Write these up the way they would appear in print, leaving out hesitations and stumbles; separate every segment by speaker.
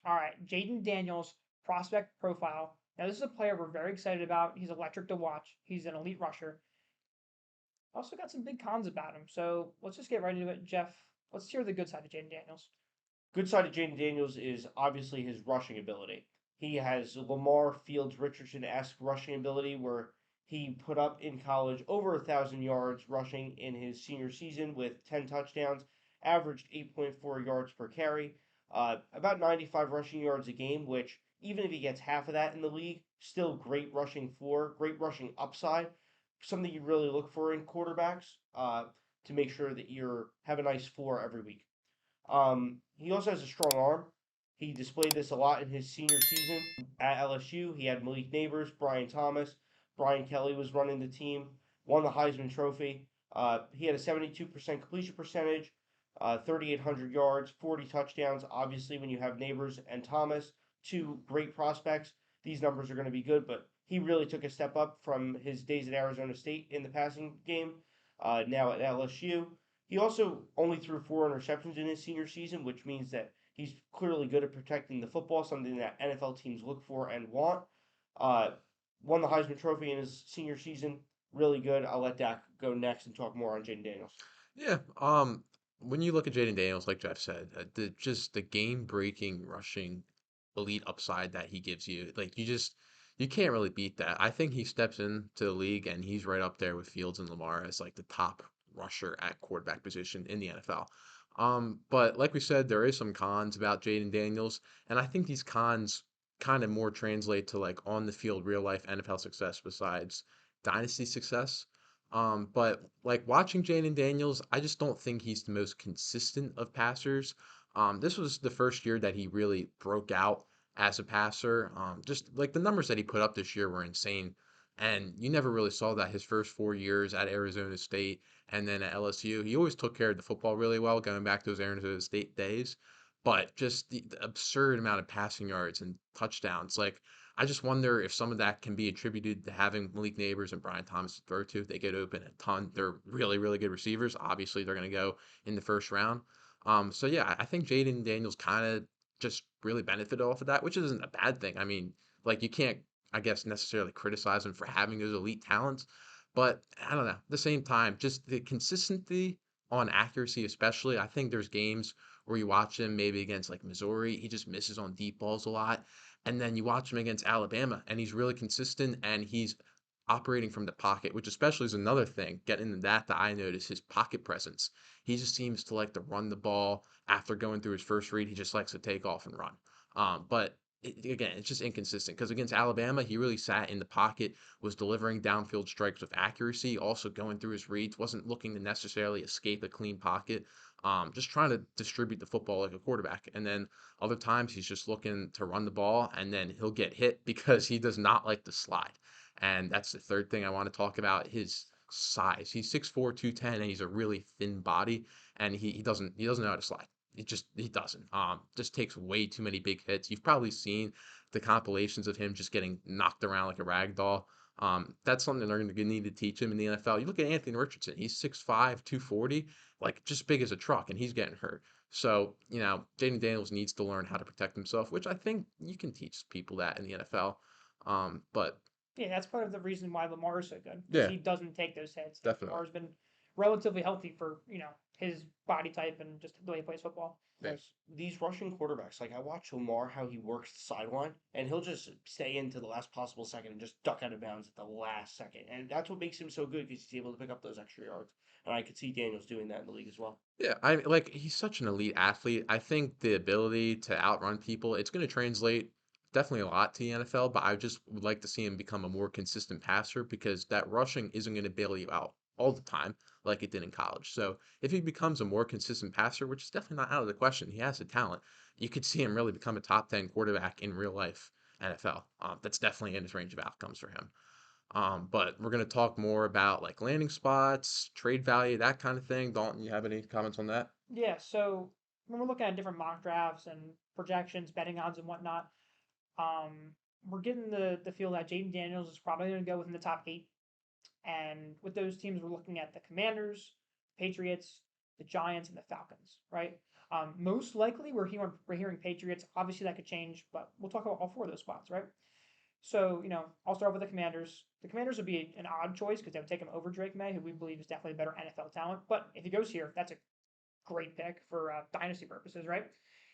Speaker 1: All right, Jayden Daniels prospect profile. Now this is a player we're very excited about. He's electric to watch. He's an elite rusher. Also got some big cons about him. So let's just get right into it, Jeff. Let's hear the good side of Jayden Daniels.
Speaker 2: Good side of Jayden Daniels is obviously his rushing ability. He has Lamar Fields Richardson esque rushing ability where he put up in college over 1,000 yards rushing in his senior season with 10 touchdowns, averaged 8.4 yards per carry, about 95 rushing yards a game, which even if he gets half of that in the league, still great rushing floor, great rushing upside, something you really look for in quarterbacks to make sure that you have a nice floor every week. He also has a strong arm. He displayed this a lot in his senior season at LSU. He had Malik Neighbors, Brian Thomas, Brian Kelly was running the team, won the Heisman Trophy. He had a 72% completion percentage, 3,800 yards, 40 touchdowns. Obviously, when you have Neighbors and Thomas, two great prospects, these numbers are going to be good. But he really took a step up from his days at Arizona State in the passing game. Now at LSU, he also only threw 4 interceptions in his senior season, which means that he's clearly good at protecting the football, something that NFL teams look for and want. Uh, Won the Heisman Trophy in his senior season. Really good. I'll let Dak go next and talk more on Jayden Daniels.
Speaker 3: Yeah. When you look at Jayden Daniels, like Jeff said, the game breaking rushing elite upside that he gives you, like you can't really beat that. I think he steps into the league and he's right up there with Fields and Lamar as like the top rusher at quarterback position in the NFL. But like we said, there is some cons about Jayden Daniels, and I think these cons kind of more translate to like on the field real life NFL success besides dynasty success. But like watching Jayden Daniels, I just don't think he's the most consistent of passers. This was the first year that he really broke out as a passer. Just like the numbers that he put up this year were insane. And you never really saw that his first 4 years at Arizona State and then at LSU. He always took care of the football really well, going back to those Arizona State days. But just the absurd amount of passing yards and touchdowns. Like, I just wonder if some of that can be attributed to having Malik Neighbors and Brian Thomas to throw to. They get open a ton. They're really, really good receivers. Obviously, they're going to go in the first round. So yeah, I think Jayden Daniels kind of just really benefited off of that, which isn't a bad thing. I mean, like you can't, I guess, necessarily criticize him for having those elite talents, but I don't know. At the same time, just the consistency on accuracy, especially. I think there's games where you watch him maybe against like Missouri, he just misses on deep balls a lot. And then you watch him against Alabama, and he's really consistent and he's operating from the pocket, which especially is another thing. Getting into that I notice his pocket presence. He just seems to like to run the ball after going through his first read. He just likes to take off and run. But again, it's just inconsistent because against Alabama, he really sat in the pocket, was delivering downfield strikes with accuracy, also going through his reads, wasn't looking to necessarily escape a clean pocket. Just trying to distribute the football like a quarterback. And then other times he's just looking to run the ball and then he'll get hit because he does not like to slide. And that's the third thing I want to talk about, his size. He's 6'4", 210, and he's a really thin body, and he doesn't know how to slide. He doesn't. Just takes way too many big hits. You've probably seen the compilations of him just getting knocked around like a rag doll. That's something they're going to need to teach him in the NFL. You look at Anthony Richardson, he's 6'5", 240, like just big as a truck, and he's getting hurt. So, Jayden Daniels needs to learn how to protect himself, which I think you can teach people that in the NFL. But
Speaker 1: Yeah, that's part of the reason why Lamar is so good because
Speaker 3: yeah,
Speaker 1: he doesn't take those hits. And
Speaker 3: definitely.
Speaker 1: Lamar's been relatively healthy for his body type and just the way he plays football.
Speaker 3: Yeah.
Speaker 2: Plus, these Russian quarterbacks, like I watch Lamar how he works the sideline, and he'll just stay into the last possible second and just duck out of bounds at the last second, and that's what makes him so good because he's able to pick up those extra yards. And I could see Daniels doing that in the league as well.
Speaker 3: Yeah, I like he's such an elite athlete. I think the ability to outrun people, it's going to translate definitely a lot to the NFL, but I just would like to see him become a more consistent passer because that rushing isn't going to bail you out all the time like it did in college. So if he becomes a more consistent passer, which is definitely not out of the question, he has the talent, you could see him really become a top 10 quarterback in real life NFL. That's definitely in his range of outcomes for him. But we're going to talk more about like landing spots, trade value, that kind of thing. Dalton, you have any comments on that?
Speaker 1: Yeah, so when we're looking at different mock drafts and projections, betting odds and whatnot, we're getting the feel that Jayden Daniels is probably going to go within the top 8. And with those teams, we're looking at the Commanders, the Patriots, the Giants, and the Falcons, right? Most likely, we're hearing Patriots. Obviously, that could change, but we'll talk about all four of those spots, right? So, I'll start with the Commanders. The Commanders would be an odd choice because they would take him over Drake May, who we believe is definitely a better NFL talent. But if he goes here, that's a great pick for dynasty purposes, right?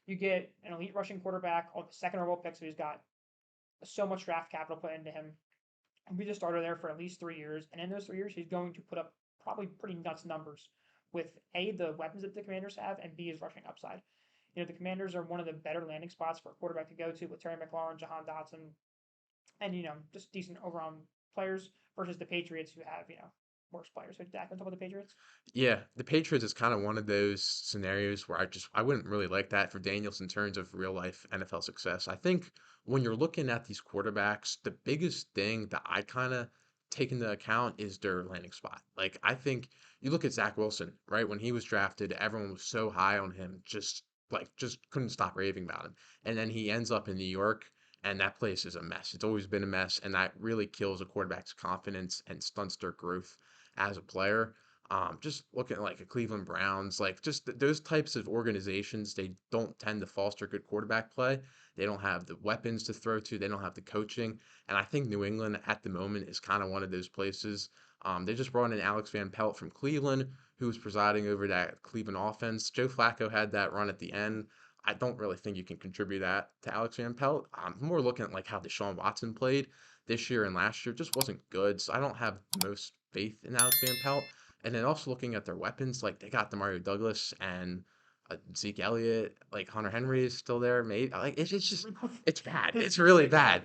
Speaker 1: You get an elite rushing quarterback on the second overall pick, so he's got so much draft capital put into him. And we just started there for at least 3 years, and in those 3 years, he's going to put up probably pretty nuts numbers with A, the weapons that the Commanders have, and B, his rushing upside. The Commanders are one of the better landing spots for a quarterback to go to with Terry McLaurin, Jahan Dotson, and just decent overall players versus the Patriots who have worse players. So Dak, on top of the Patriots.
Speaker 3: Yeah, the Patriots is kind of one of those scenarios where I wouldn't really like that for Daniels in terms of real life NFL success. I think when you're looking at these quarterbacks, the biggest thing that I kind of take into account is their landing spot. Like I think you look at Zach Wilson, right? When he was drafted, everyone was so high on him, just couldn't stop raving about him. And then he ends up in New York. And that place is a mess. It's always been a mess, and that really kills a quarterback's confidence and stunts their growth as a player. Just looking at like a Cleveland Browns, like just those types of organizations, they don't tend to foster good quarterback play. They don't have the weapons to throw to. They don't have the coaching. And I think New England at the moment is kind of one of those places. They just brought in Alex Van Pelt from Cleveland, who was presiding over that Cleveland offense. Joe Flacco had that run at the end. I don't really think you can contribute that to Alex Van Pelt. I'm more looking at like how Deshaun Watson played this year and last year just wasn't good. So I don't have the most faith in Alex Van Pelt. And then also looking at their weapons, like they got Demario Douglas and Zeke Elliott, like Hunter Henry is still there. Maybe like it's just it's bad. It's really bad.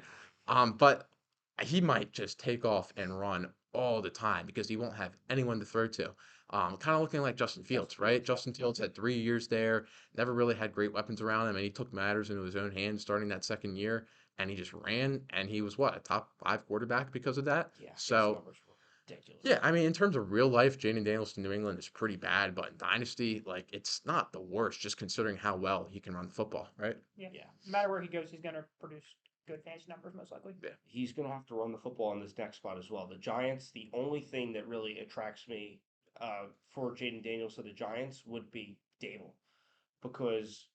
Speaker 3: But he might just take off and run all the time because he won't have anyone to throw to. Kind of looking like Justin Fields, right? Justin Fields had 3 years there, never really had great weapons around him, and he took matters into his own hands starting that second year, and he just ran, and he was what, a top five quarterback because of that.
Speaker 2: Yeah, his
Speaker 3: So
Speaker 2: numbers were ridiculous.
Speaker 3: yeah, I mean, in terms of real life, Jayden Daniels to New England is pretty bad, but in Dynasty, like, it's not the worst, just considering how well he can run the football, right?
Speaker 1: Yeah.
Speaker 2: Yeah.
Speaker 1: No matter where he goes, he's going to produce good fantasy numbers, most likely.
Speaker 3: Yeah.
Speaker 2: He's going to have to run the football in this next spot as well. The Giants, the only thing that really attracts me for Jayden Daniels to the Giants would be Dable. Because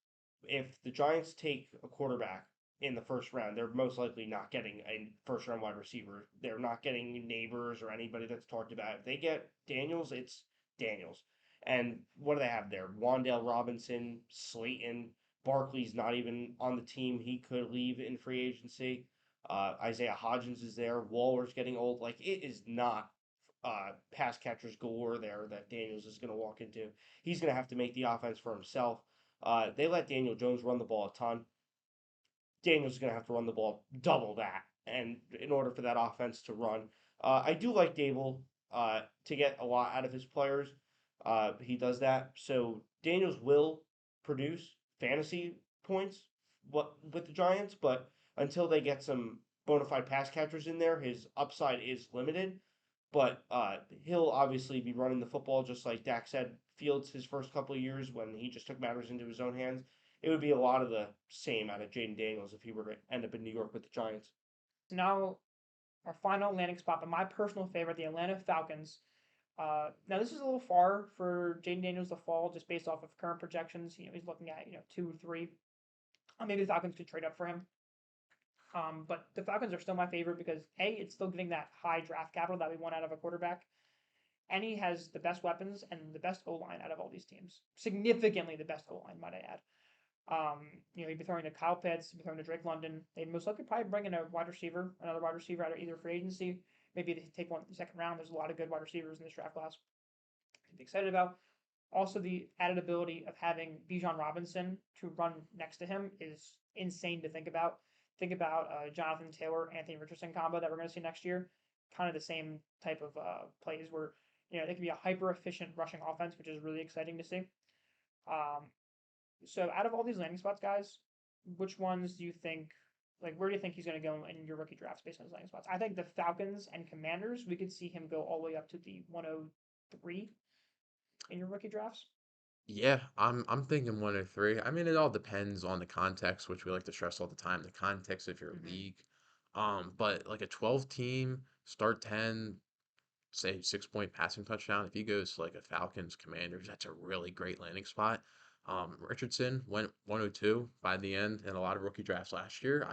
Speaker 2: if the Giants take a quarterback in the first round, they're most likely not getting a first round wide receiver. They're not getting Neighbors or anybody that's talked about. If they get Daniels, it's Daniels. And what do they have there? Wandale Robinson, Slayton, Barkley's not even on the team. He could leave in free agency. Isaiah Hodgins is there. Waller's getting old. Like, it is not pass catchers galore there that Daniels is going to walk into. He's going to have to make the offense for himself. They let Daniel Jones run the ball a ton. Daniels is going to have to run the ball double that, and in order for that offense to run, I do like Dable to get a lot out of his players. He does that, so Daniels will produce fantasy points with the Giants, but until they get some bona fide pass catchers in there, his upside is limited. But he'll obviously be running the football just like Dak said. Fields his first couple of years when he just took matters into his own hands. It would be a lot of the same out of Jayden Daniels if he were to end up in New York with the Giants.
Speaker 1: So now our final landing spot, but my personal favorite, the Atlanta Falcons. Now this is a little far for Jayden Daniels to fall just based off of current projections. He's looking at 2 or 3. Maybe the Falcons could trade up for him. But the Falcons are still my favorite because A, it's still getting that high draft capital that we want out of a quarterback, and he has the best weapons and the best O line out of all these teams. Significantly the best O line, might I add. He'd be throwing to Kyle Pitts, he'd be throwing to Drake London. They'd most likely probably bring in another wide receiver out of either free agency. Maybe they take one in the second round. There's a lot of good wide receivers in this draft class. To be excited about. Also, the added ability of having Bijan Robinson to run next to him is insane to think about. Think about Jonathan Taylor, Anthony Richardson combo that we're going to see next year. Kind of the same type of plays where they can be a hyper efficient rushing offense, which is really exciting to see. So out of all these landing spots, guys, which ones do you think, like, where do you think he's going to go in your rookie drafts based on his landing spots? I think the Falcons and Commanders, we could see him go all the way up to the 103 in your rookie drafts.
Speaker 3: Yeah, I'm thinking 103. I mean, it all depends on the context, which we like to stress all the time, the context of your
Speaker 1: Mm-hmm.
Speaker 3: league. But like a 12 team, start 10, say 6 point passing touchdown. If he goes to like a Falcons Commanders, that's a really great landing spot. Richardson went 102 by the end in a lot of rookie drafts last year.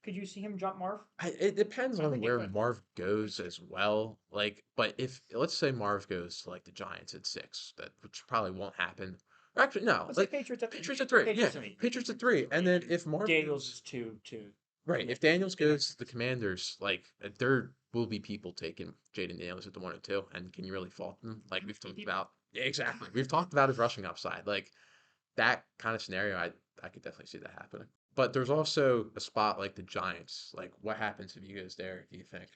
Speaker 1: Could you see him jump Marv?
Speaker 3: It depends
Speaker 1: I
Speaker 3: on
Speaker 1: think it
Speaker 3: where
Speaker 1: could.
Speaker 3: Marv goes as well. Like, but if let's say Marv goes to like the Giants at 6, that which probably won't happen. Or actually, no,
Speaker 1: Let's say
Speaker 3: like
Speaker 1: Patriots at
Speaker 3: Patriots at 3. Yeah,
Speaker 1: Patriots.
Speaker 3: Patriots at 3. And then if Marv
Speaker 2: Daniels
Speaker 3: goes,
Speaker 2: is 2.
Speaker 3: right, if Daniels goes to the Commanders, like there will be people taking Jayden Daniels at the 102, and can you really fault them? Like we've talked about, yeah, exactly. We've talked about his rushing upside. Like that kind of scenario, I could definitely see that happening. But there's also a spot like the Giants. Like, what happens if he goes there? Do you think?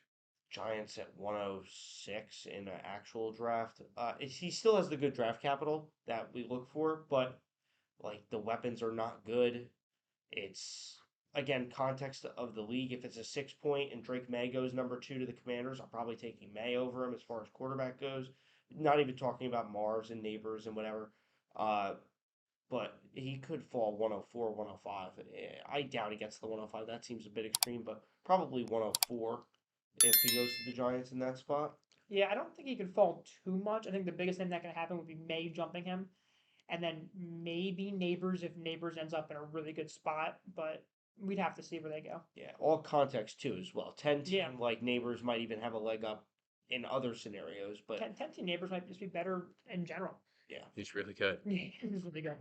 Speaker 2: Giants at 106 in an actual draft. He still has the good draft capital that we look for, but like the weapons are not good. It's again context of the league. If it's a 6 point and Drake May goes number 2 to the Commanders, I'm probably taking May over him as far as quarterback goes. Not even talking about Mars and Neighbors and whatever. Uh, but he could fall 104, 105. I doubt he gets to the 105. That seems a bit extreme, but probably 104 if he goes to the Giants in that spot.
Speaker 1: Yeah, I don't think he could fall too much. I think the biggest thing that can happen would be May jumping him, and then maybe Neighbors if Neighbors ends up in a really good spot. But we'd have to see where they go.
Speaker 2: Yeah, all context too as well. 10
Speaker 1: Yeah,
Speaker 2: team like Neighbors might even have a leg up in other scenarios, but
Speaker 1: 10 team Neighbors might just be better in general.
Speaker 2: yeah,
Speaker 3: He's really good.
Speaker 1: Yeah, it's really good.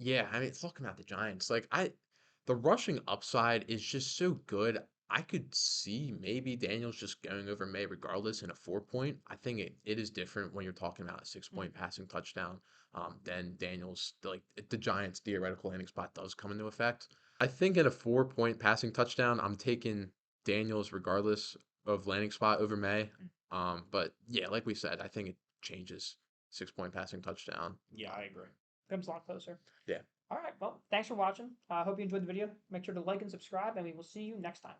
Speaker 3: Yeah, I mean, talking about the Giants, the rushing upside is just so good. I could see maybe Daniels just going over May regardless in a 4 point. I think it is different when you're talking about a 6 point passing touchdown. Then Daniels, like the Giants' theoretical landing spot does come into effect. I think in a 4 point passing touchdown, I'm taking Daniels regardless of landing spot over May. But yeah, like we said, I think it changes 6 point passing touchdown.
Speaker 2: yeah, I agree.
Speaker 1: Comes a lot closer.
Speaker 3: Yeah.
Speaker 1: All right. Well, thanks for watching. I hope you enjoyed the video. Make sure to like and subscribe, and we will see you next time.